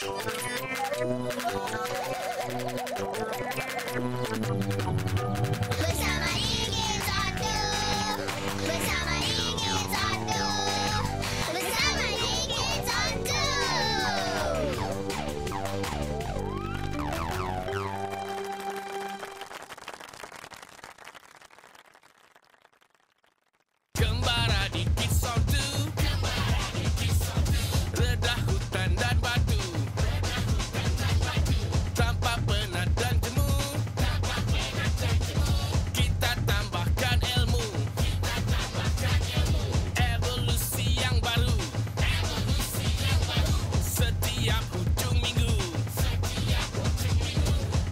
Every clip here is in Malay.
Bersama ingin satu. Bersama ingin satu. Bersama ingin satu. Kembara di Kisontu, redah hutan dan batu, tanpa penat dan jemu, kita tambahkan ilmu, evolusi yang baru, setiap hujung minggu,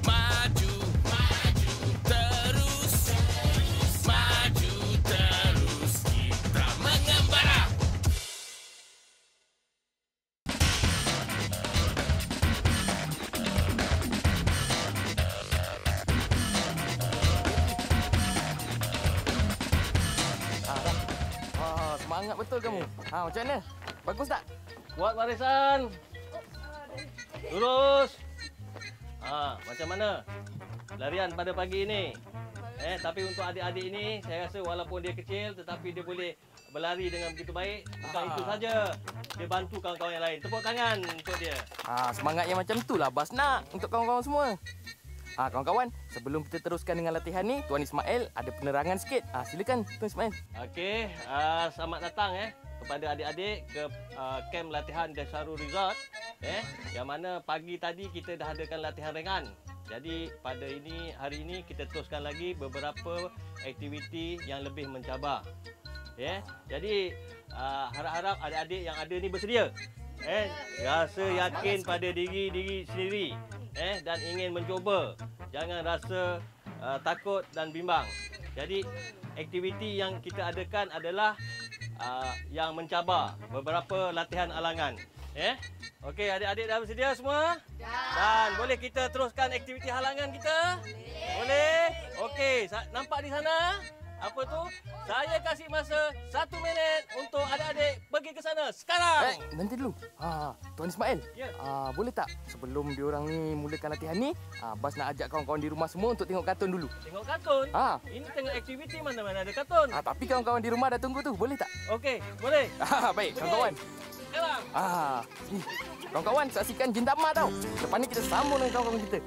maju terus, maju terus, kita mengembara. Semangat betul kamu. Macam mana? Bagus tak? Kuat barisan. Lurus. Macam mana? Larian pada pagi ini. Tapi untuk adik-adik ini, saya rasa walaupun dia kecil tetapi dia boleh berlari dengan begitu baik. Bukan itu saja. Dia bantu kawan-kawan yang lain. Tepuk tangan untuk dia. Semangat yang macam itulah Bas nak untuk kawan-kawan semua. Kawan-kawan, sebelum kita teruskan dengan latihan ni, Tuan Ismail ada penerangan sikit. Silakan Tuan Ismail. Okey, selamat datang kepada adik-adik ke kem latihan Desaru Resort. Yang mana pagi tadi kita dah adakan latihan ringan. Jadi pada hari ini kita teruskan lagi beberapa aktiviti yang lebih mencabar. Jadi harap-harap adik-adik yang ada ni bersedia. Rasa yakin pada diri sendiri. Dan ingin mencuba. Jangan rasa takut dan bimbang. Jadi aktiviti yang kita adakan adalah yang mencabar beberapa latihan alangan. Okey, adik-adik dah bersedia semua? Dan boleh kita teruskan aktiviti halangan kita? Boleh? Okey, nampak di sana? Apa tu? Saya kasih masa 1 minit untuk adik-adik pergi ke sana sekarang. Nanti dulu. Tuan Ismail. Ya. Boleh tak sebelum diorang ni mulakan latihan ni, Bas nak ajak kawan-kawan di rumah semua untuk tengok kartun dulu. Tengok kartun? Ini tengok aktiviti mana-mana ada kartun. Tapi kawan-kawan di rumah dah tunggu tu. Boleh tak? Okey, boleh. Baik, kawan-kawan. Sekarang. Ni. Kawan-kawan, saksikan Jin Tama tau. Lepas ni kita sambung dengan kawan-kawan kita.